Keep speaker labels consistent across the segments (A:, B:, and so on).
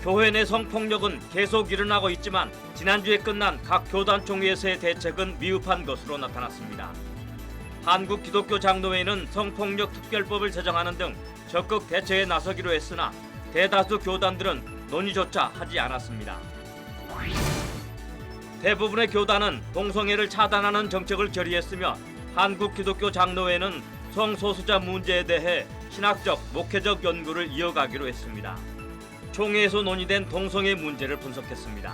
A: 교회 내 성폭력은 계속 일어나고 있지만 지난주에 끝난 각 교단 총회에서의 대책은 미흡한 것으로 나타났습니다. 한국기독교장로회는 성폭력 특별법을 제정하는 등 적극 대처에 나서기로 했으나 대다수 교단들은 논의조차 하지 않았습니다. 대부분의 교단은 동성애를 차단하는 정책을 결의했으며 한국기독교장로회는 성소수자 문제에 대해 신학적, 목회적 연구를 이어가기로 했습니다. 총회에서 논의된 동성애 문제를 분석했습니다.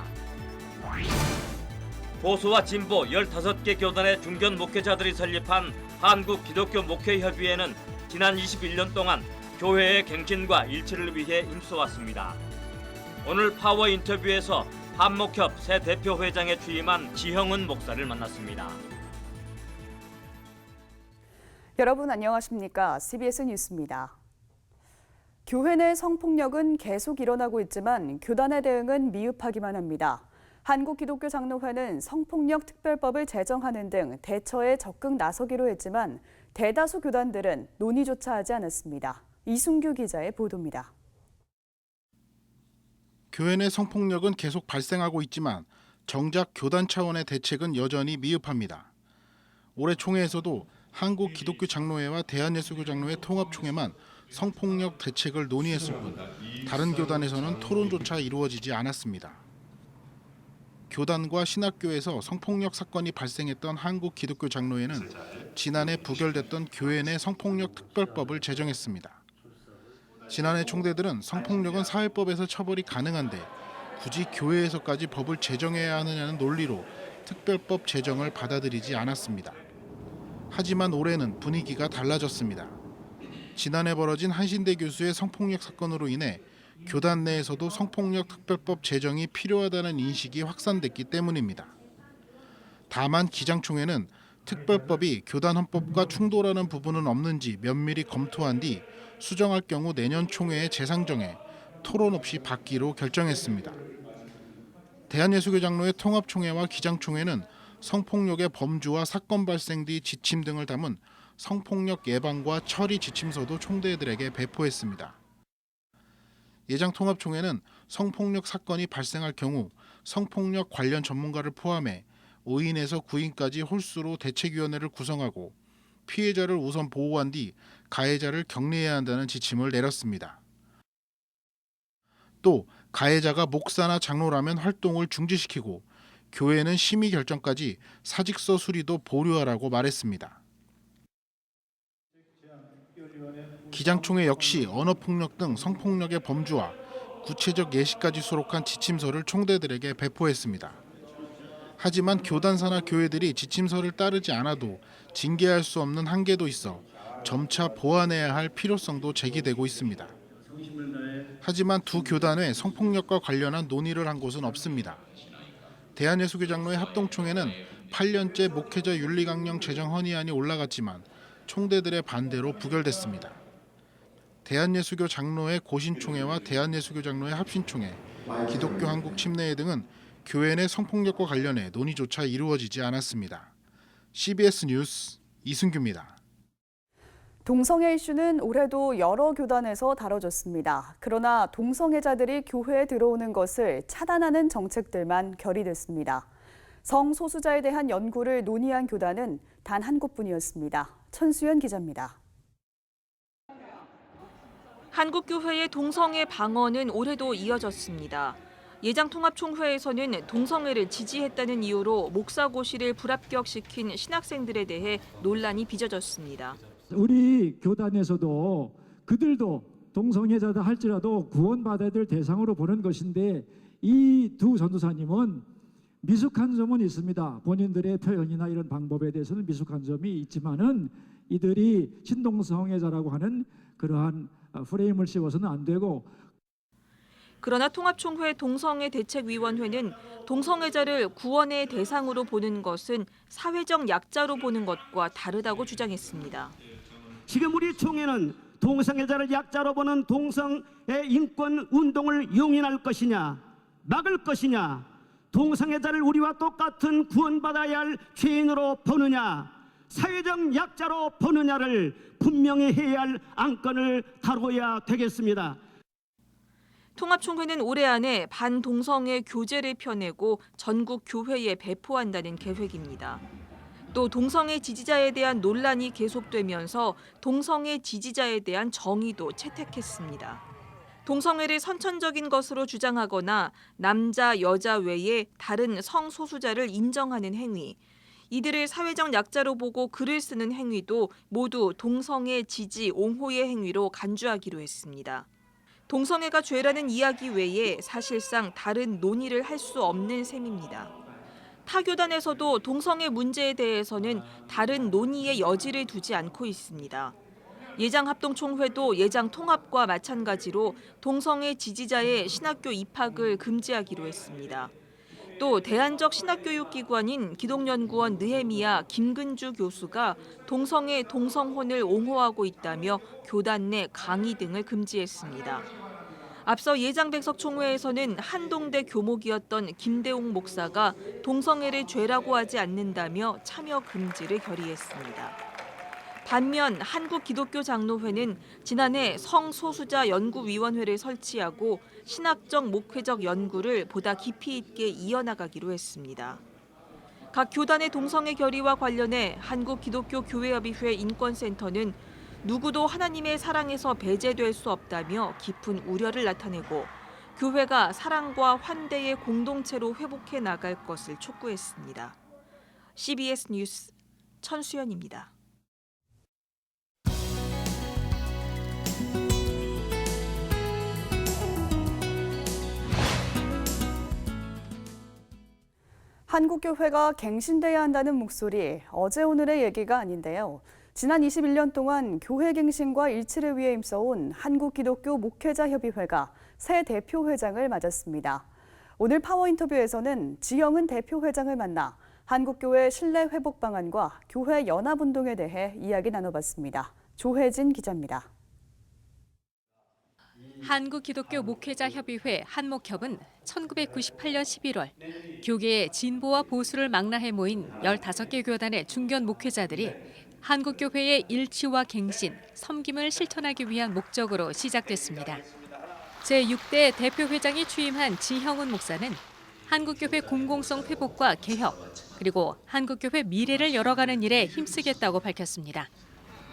A: 보수와 진보 15개 교단의 중견 목회자들이 설립한 한국기독교목회협의회는 지난 21년 동안 교회의 갱신과 일치를 위해 힘써왔습니다. 오늘 파워 인터뷰에서 한목협 새 대표 회장에 취임한 지형은 목사를 만났습니다.
B: 여러분 안녕하십니까? CBS 뉴스입니다. 교회 내 성폭력은 계속 일어나고 있지만 교단의 대응은 미흡하기만 합니다. 한국기독교장로회는 성폭력 특별법을 제정하는 등 대처에 적극 나서기로 했지만 대다수 교단들은 논의조차 하지 않았습니다. 이순규 기자의 보도입니다.
C: 교회 내 성폭력은 계속 발생하고 있지만 정작 교단 차원의 대책은 여전히 미흡합니다. 올해 총회에서도 한국기독교장로회와 대한예수교장로회 통합총회만 성폭력 대책을 논의했을 뿐 다른 교단에서는 토론조차 이루어지지 않았습니다. 교단과 신학교에서 성폭력 사건이 발생했던 한국기독교장로회는 지난해 부결됐던 교회 내 성폭력 특별법을 제정했습니다. 지난해 총대들은 성폭력은 사회법에서 처벌이 가능한데 굳이 교회에서까지 법을 제정해야 하느냐는 논리로 특별법 제정을 받아들이지 않았습니다. 하지만 올해는 분위기가 달라졌습니다. 지난해 벌어진 한신대 교수의 성폭력 사건으로 인해 교단 내에서도 성폭력 특별법 제정이 필요하다는 인식이 확산됐기 때문입니다. 다만 기장총회는 특별법이 교단 헌법과 충돌하는 부분은 없는지 면밀히 검토한 뒤 수정할 경우 내년 총회에 재상정해 토론 없이 받기로 결정했습니다. 대한예수교장로회 통합총회와 기장총회는 성폭력의 범주와 사건 발생 뒤 지침 등을 담은 성폭력 예방과 처리 지침서도 총대들에게 배포했습니다. 예장통합총회는 성폭력 사건이 발생할 경우 성폭력 관련 전문가를 포함해 5인에서 9인까지 홀수로 대책위원회를 구성하고 피해자를 우선 보호한 뒤 가해자를 격리해야 한다는 지침을 내렸습니다. 또 가해자가 목사나 장로라면 활동을 중지시키고 교회는 심의 결정까지 사직서 수리도 보류하라고 말했습니다. 기장총회 역시 언어폭력 등 성폭력의 범주와 구체적 예시까지 수록한 지침서를 총대들에게 배포했습니다. 하지만 교단사나 교회들이 지침서를 따르지 않아도 징계할 수 없는 한계도 있어 점차 보완해야 할 필요성도 제기되고 있습니다. 하지만 두 교단의 성폭력과 관련한 논의를 한 곳은 없습니다. 대한예수교장로회 합동총회는 8년째 목회자 윤리강령 제정 헌의안이 올라갔지만 총대들의 반대로 부결됐습니다. 대한예수교 장로회 고신총회와 대한예수교장로회 합신총회, 기독교 한국 침례회 등은 교회 내 성폭력과 관련해 논의조차 이루어지지 않았습니다. CBS 뉴스 이순규입니다.
B: 동성애 이슈는 올해도 여러 교단에서 다뤄졌습니다. 그러나 동성애자들이 교회에 들어오는 것을 차단하는 정책들만 결의됐습니다. 성소수자에 대한 연구를 논의한 교단은 단 한 곳뿐이었습니다. 천수연 기자입니다.
D: 한국교회의 동성애 방언은 올해도 이어졌습니다. 예장통합총회에서는 동성애를 지지했다는 이유로 목사고시를 불합격시킨 신학생들에 대해 논란이 빚어졌습니다.
E: 우리 교단에서도 그들도 동성애자다 할지라도 구원받아야 될 대상으로 보는 것인데 이 두 전도사님은 미숙한 점은 있습니다. 본인들의 표현이나 이런 방법에 대해서는 미숙한 점이 있지만은 이들이 신동성애자라고 하는 그러한 프레임을 씌워서는 안 되고.
D: 그러나 통합총회 동성애 대책위원회는 동성애자를 구원의 대상으로 보는 것은 사회적 약자로 보는 것과 다르다고 주장했습니다.
F: 지금 우리 총회는 동성애자를 약자로 보는 동성애 인권 운동을 용인할 것이냐, 막을 것이냐, 동성애자를 우리와 똑같은 구원받아야 할 죄인으로 보느냐, 사회적 약자로 보느냐를 분명히 해야 할 안건을 다뤄야 되겠습니다.
D: 통합총회는 올해 안에 반동성애 교재를 펴내고 전국 교회에 배포한다는 계획입니다. 또 동성애 지지자에 대한 논란이 계속되면서 동성애 지지자에 대한 정의도 채택했습니다. 동성애를 선천적인 것으로 주장하거나 남자, 여자 외에 다른 성소수자를 인정하는 행위, 이들을 사회적 약자로 보고 글을 쓰는 행위도 모두 동성애 지지 옹호의 행위로 간주하기로 했습니다. 동성애가 죄라는 이야기 외에 사실상 다른 논의를 할 수 없는 셈입니다. 타 교단에서도 동성애 문제에 대해서는 다른 논의의 여지를 두지 않고 있습니다. 예장합동총회도 예장통합과 마찬가지로 동성애 지지자의 신학교 입학을 금지하기로 했습니다. 또 대안적 신학교육기관인 기독연구원 느헤미야 김근주 교수가 동성애 동성혼을 옹호하고 있다며 교단 내 강의 등을 금지했습니다. 앞서 예장백석총회에서는 한동대 교목이었던 김대웅 목사가 동성애를 죄라고 하지 않는다며 참여 금지를 결의했습니다. 반면 한국기독교장로회는 지난해 성소수자 연구위원회를 설치하고 신학적 목회적 연구를 보다 깊이 있게 이어나가기로 했습니다. 각 교단의 동성애 결의와 관련해 한국기독교교회협의회 인권센터는 누구도 하나님의 사랑에서 배제될 수 없다며 깊은 우려를 나타내고 교회가 사랑과 환대의 공동체로 회복해 나갈 것을 촉구했습니다. CBS 뉴스 천수연입니다.
B: 한국교회가 갱신돼야 한다는 목소리, 어제 오늘의 얘기가 아닌데요. 지난 21년 동안 교회 갱신과 일치를 위해 힘써온 한국기독교 목회자협의회가 새 대표회장을 맞았습니다. 오늘 파워 인터뷰에서는 지영은 대표회장을 만나 한국교회 신뢰 회복 방안과 교회 연합운동에 대해 이야기 나눠봤습니다. 조혜진 기자입니다.
G: 한국기독교 목회자협의회 한목협은 1998년 11월 교계의 진보와 보수를 망라해 모인 15개 교단의 중견 목회자들이 한국교회의 일치와 갱신, 섬김을 실천하기 위한 목적으로 시작됐습니다. 제6대 대표회장이 취임한 지형은 목사는 한국교회 공공성 회복과 개혁, 그리고 한국교회 미래를 열어가는 일에 힘쓰겠다고 밝혔습니다.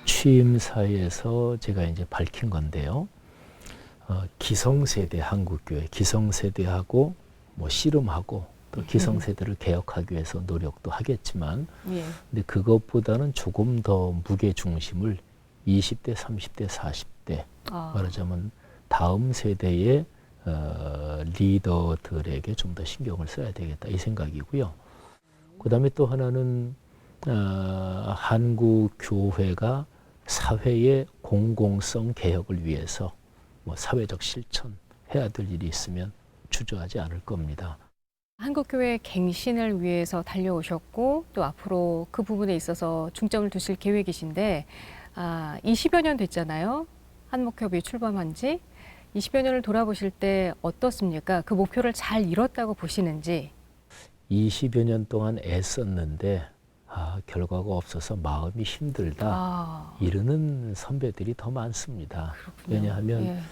H: 취임사에서 제가 이제 밝힌 건데요. 기성세대 한국교회, 기성세대하고 씨름하고 또 기성세대를 개혁하기 위해서 노력도 하겠지만 근데 그것보다는 조금 더 무게 중심을 20대, 30대, 40대 말하자면 다음 세대의 리더들에게 좀 더 신경을 써야 되겠다 이 생각이고요. 그다음에 또 하나는 한국 교회가 사회의 공공성 개혁을 위해서 사회적 실천해야 될 일이 있으면 주저하지 않을 겁니다.
G: 한국교회 갱신을 위해서 달려오셨고 또 앞으로 그 부분에 있어서 중점을 두실 계획이신데 20여 년 됐잖아요. 한목협이 출범한 지 20여 년을 돌아보실 때 어떻습니까? 그 목표를 잘 이뤘다고 보시는지. 20여
H: 년 동안 애썼는데 결과가 없어서 마음이 힘들다 이러는 선배들이 더 많습니다. 그렇군요. 왜냐하면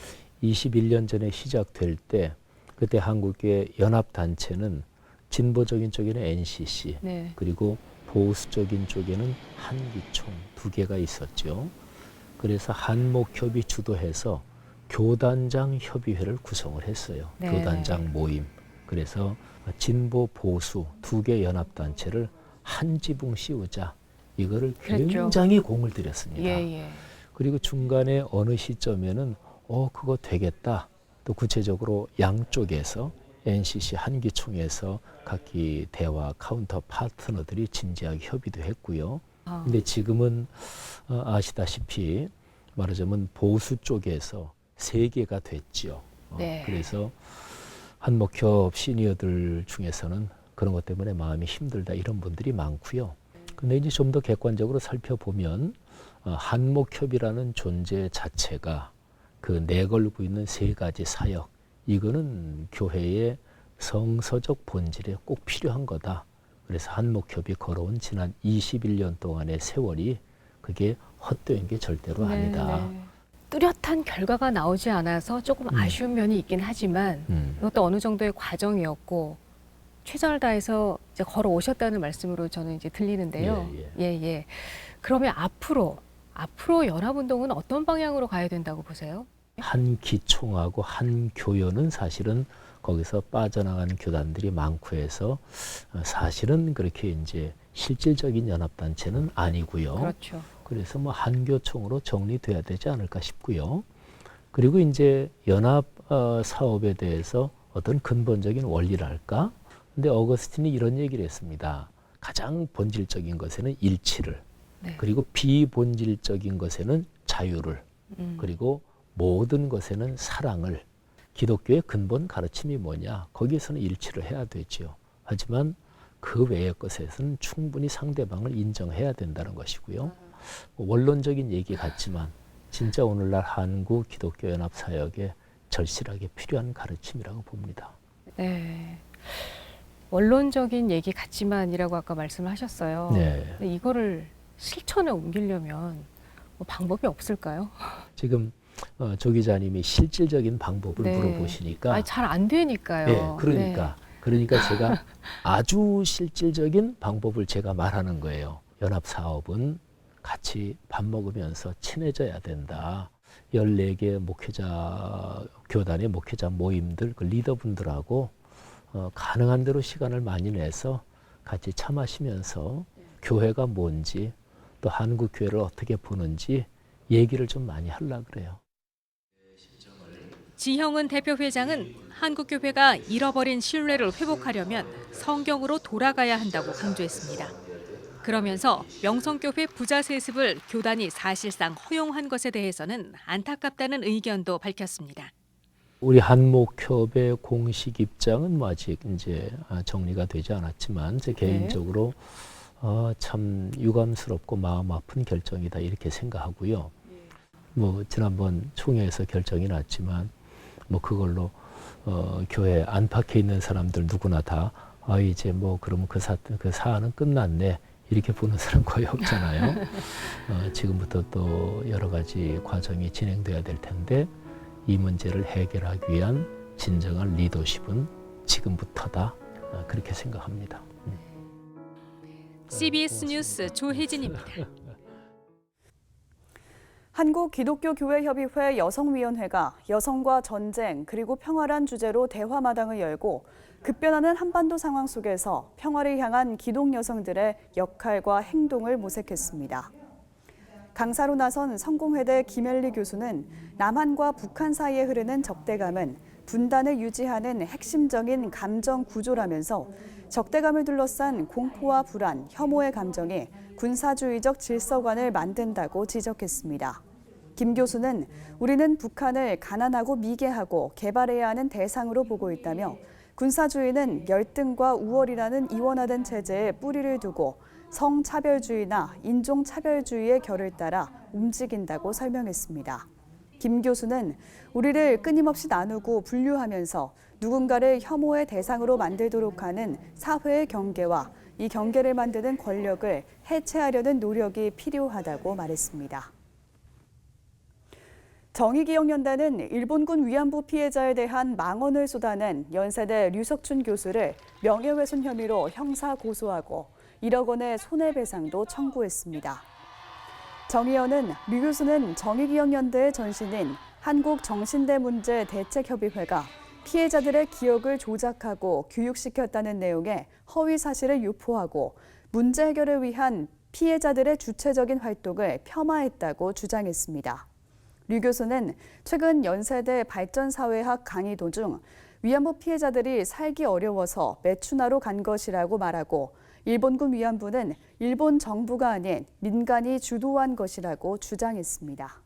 H: 21년 전에 시작될 때 그때 한국교회 연합단체는 진보적인 쪽에는 NCC 그리고 보수적인 쪽에는 한기총 두 개가 있었죠. 그래서 한목협이 주도해서 교단장 협의회를 구성을 했어요. 교단장 모임. 그래서 진보 보수 두 개 연합단체를 한 지붕 씌우자. 이거를 굉장히 공을 들였습니다. 그리고 중간에 어느 시점에는 그거 되겠다. 또 구체적으로 양쪽에서 NCC 한기총에서 각기 대화 카운터 파트너들이 진지하게 협의도 했고요. 근데 지금은 아시다시피 말하자면 보수 쪽에서 3개가 됐죠. 그래서 한목협 시니어들 중에서는 그런 것 때문에 마음이 힘들다 이런 분들이 많고요. 근데 이제 좀 더 객관적으로 살펴보면 한목협이라는 존재 자체가 그 내걸고 있는 3가지 사역, 이거는 교회의 성서적 본질에 꼭 필요한 거다. 그래서 한목협이 걸어온 지난 21년 동안의 세월이 그게 헛되은 게 절대로 아니다.
G: 뚜렷한 결과가 나오지 않아서 조금 아쉬운 면이 있긴 하지만 이것도 어느 정도의 과정이었고 최선을 다해서 이제 걸어오셨다는 말씀으로 저는 이제 들리는데요. 예. 그러면 앞으로 연합운동은 어떤 방향으로 가야 된다고 보세요?
H: 한 기총하고 한 교연은 사실은 거기서 빠져나간 교단들이 많고 해서 사실은 그렇게 이제 실질적인 연합단체는 아니고요.
G: 그렇죠.
H: 그래서 뭐 한교총으로 정리돼야 되지 않을까 싶고요. 그리고 이제 연합 사업에 대해서 어떤 근본적인 원리랄까? 근데 어거스틴이 이런 얘기를 했습니다. 가장 본질적인 것에는 일치를, 그리고 비본질적인 것에는 자유를, 그리고 모든 것에는 사랑을. 기독교의 근본 가르침이 뭐냐? 거기에서는 일치를 해야 되지요. 하지만 그 외의 것에서는 충분히 상대방을 인정해야 된다는 것이고요. 원론적인 얘기 같지만 진짜 오늘날 한국 기독교 연합 사역에 절실하게 필요한 가르침이라고 봅니다.
G: 네. 원론적인 얘기 같지만이라고 아까 말씀을 하셨어요.
H: 네.
G: 근데 이거를 실천에 옮기려면 뭐 방법이 없을까요?
H: 지금 조 기자님이 실질적인 방법을 물어보시니까
G: 잘 안 되니까요.
H: 네, 그러니까 제가 아주 실질적인 방법을 제가 말하는 거예요. 연합 사업은 같이 밥 먹으면서 친해져야 된다. 14개 목회자 교단의 목회자 모임들 그 리더분들하고 가능한 대로 시간을 많이 내서 같이 차 마시면서 교회가 뭔지 또 한국 교회를 어떻게 보는지 얘기를 좀 많이 하려고 그래요.
D: 지형은 대표회장은 한국교회가 잃어버린 신뢰를 회복하려면 성경으로 돌아가야 한다고 강조했습니다. 그러면서 명성교회 부자 세습을 교단이 사실상 허용한 것에 대해서는 안타깝다는 의견도 밝혔습니다.
H: 우리 한목협의 공식 입장은 뭐 아직 이제 정리가 되지 않았지만 제 개인적으로 참 유감스럽고 마음 아픈 결정이다 이렇게 생각하고요. 뭐 지난번 총회에서 결정이 났지만 뭐 그걸로 교회 안팎에 있는 사람들 누구나 다 이제 뭐 그러면 그 사안은 끝났네 이렇게 보는 사람 거의 없잖아요. 지금부터 또 여러 가지 과정이 진행돼야 될 텐데 이 문제를 해결하기 위한 진정한 리더십은 지금부터다 그렇게 생각합니다.
D: CBS 뉴스 조혜진입니다.
B: 한국기독교교회협의회 여성위원회가 여성과 전쟁 그리고 평화란 주제로 대화마당을 열고 급변하는 한반도 상황 속에서 평화를 향한 기독 여성들의 역할과 행동을 모색했습니다. 강사로 나선 성공회대 김엘리 교수는 남한과 북한 사이에 흐르는 적대감은 분단을 유지하는 핵심적인 감정 구조라면서 적대감을 둘러싼 공포와 불안, 혐오의 감정이 군사주의적 질서관을 만든다고 지적했습니다. 김 교수는 우리는 북한을 가난하고 미개하고 개발해야 하는 대상으로 보고 있다며 군사주의는 열등과 우월이라는 이원화된 체제에 뿌리를 두고 성차별주의나 인종차별주의의 결을 따라 움직인다고 설명했습니다. 김 교수는 우리를 끊임없이 나누고 분류하면서 누군가를 혐오의 대상으로 만들도록 하는 사회의 경계와 이 경계를 만드는 권력을 해체하려는 노력이 필요하다고 말했습니다. 정의기억연대는 일본군 위안부 피해자에 대한 망언을 쏟아낸 연세대 류석춘 교수를 명예훼손 혐의로 형사 고소하고 1억 원의 손해배상도 청구했습니다. 정의연은 류 교수는 정의기억연대의 전신인 한국정신대문제대책협의회가 피해자들의 기억을 조작하고 교육시켰다는 내용의 허위 사실을 유포하고 문제 해결을 위한 피해자들의 주체적인 활동을 폄하했다고 주장했습니다. 류 교수는 최근 연세대 발전사회학 강의 도중 위안부 피해자들이 살기 어려워서 매춘하러 간 것이라고 말하고 일본군 위안부는 일본 정부가 아닌 민간이 주도한 것이라고 주장했습니다.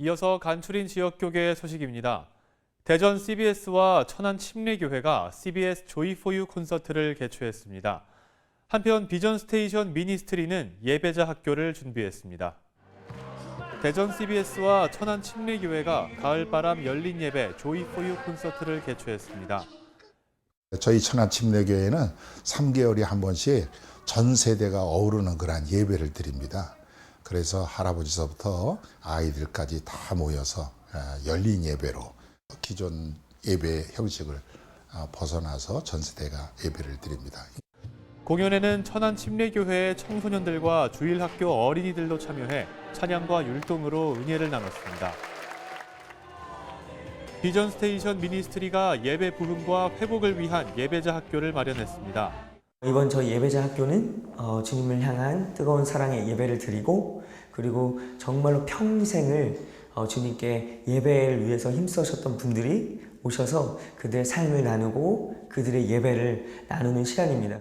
I: 이어서 간추린 지역교계 소식입니다. 대전 CBS와 천안 침례교회가 CBS 조이 포 유 콘서트를 개최했습니다. 한편 비전 스테이션 미니스트리는 예배자 학교를 준비했습니다. 대전 CBS와 천안 침례교회가 가을바람 열린 예배 조이 포 유 콘서트를 개최했습니다.
J: 저희 천안침례교회는 3개월에 한 번씩 전 세대가 어우르는 그런 예배를 드립니다. 그래서 할아버지서부터 아이들까지 다 모여서 열린 예배로 기존 예배 형식을 벗어나서 전 세대가 예배를 드립니다.
I: 공연에는 천안침례교회의 청소년들과 주일학교 어린이들도 참여해 찬양과 율동으로 은혜를 나눴습니다. 비전 스테이션 미니스트리가 예배 부흥과 회복을 위한 예배자 학교를 마련했습니다.
K: 이번 저희 예배자 학교는 주님을 향한 뜨거운 사랑의 예배를 드리고 그리고 정말로 평생을 주님께 예배를 위해서 힘써셨던 분들이 오셔서 그들의 삶을 나누고 그들의 예배를 나누는 시간입니다.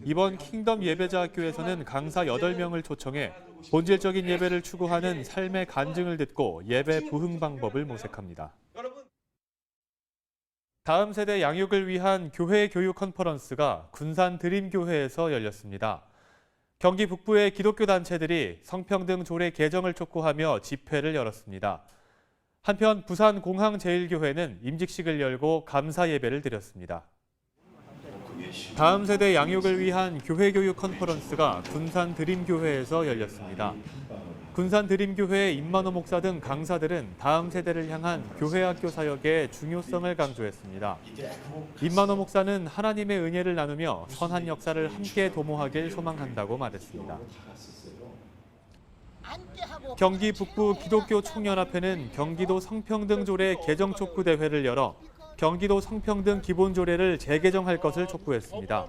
I: 이번 킹덤 예배자 학교에서는 강사 8명을 초청해 본질적인 예배를 추구하는 삶의 간증을 듣고 예배 부흥 방법을 모색합니다. 다음 세대 양육을 위한 교회 교육 컨퍼런스가 군산 드림교회에서 열렸습니다. 경기 북부의 기독교 단체들이 성평등 조례 개정을 촉구하며 집회를 열었습니다. 한편 부산 공항제일교회는 임직식을 열고 감사 예배를 드렸습니다. 다음 세대 양육을 위한 교회 교육 컨퍼런스가 군산 드림교회에서 열렸습니다. 군산 드림교회 임만호 목사 등 강사들은 다음 세대를 향한 교회 학교 사역의 중요성을 강조했습니다. 임만호 목사는 하나님의 은혜를 나누며 선한 역사를 함께 도모하길 소망한다고 말했습니다. 경기 북부 기독교 총연합회는 경기도 성평등 조례 개정 촉구 대회를 열어 경기도 성평등 기본조례를 재개정할 것을 촉구했습니다.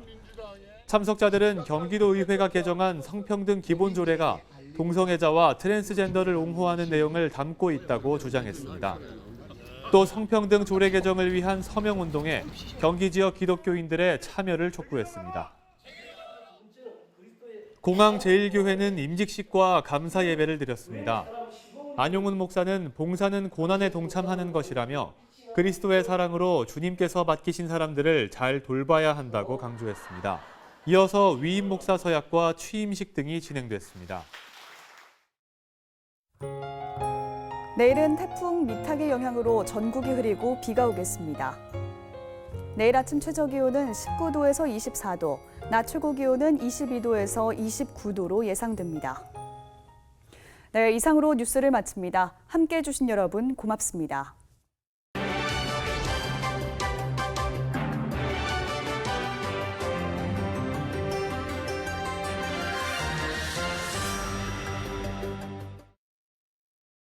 I: 참석자들은 경기도의회가 개정한 성평등 기본조례가 동성애자와 트랜스젠더를 옹호하는 내용을 담고 있다고 주장했습니다. 또 성평등 조례 개정을 위한 서명운동에 경기 지역 기독교인들의 참여를 촉구했습니다. 공항제일교회는 임직식과 감사 예배를 드렸습니다. 안용훈 목사는 봉사는 고난에 동참하는 것이라며 그리스도의 사랑으로 주님께서 맡기신 사람들을 잘 돌봐야 한다고 강조했습니다. 이어서 위임 목사 서약과 취임식 등이 진행됐습니다.
B: 내일은 태풍 미탁의 영향으로 전국이 흐리고 비가 오겠습니다. 내일 아침 최저기온은 19도에서 24도, 낮 최고기온은 22도에서 29도로 예상됩니다. 네, 이상으로 뉴스를 마칩니다. 함께해 주신 여러분 고맙습니다.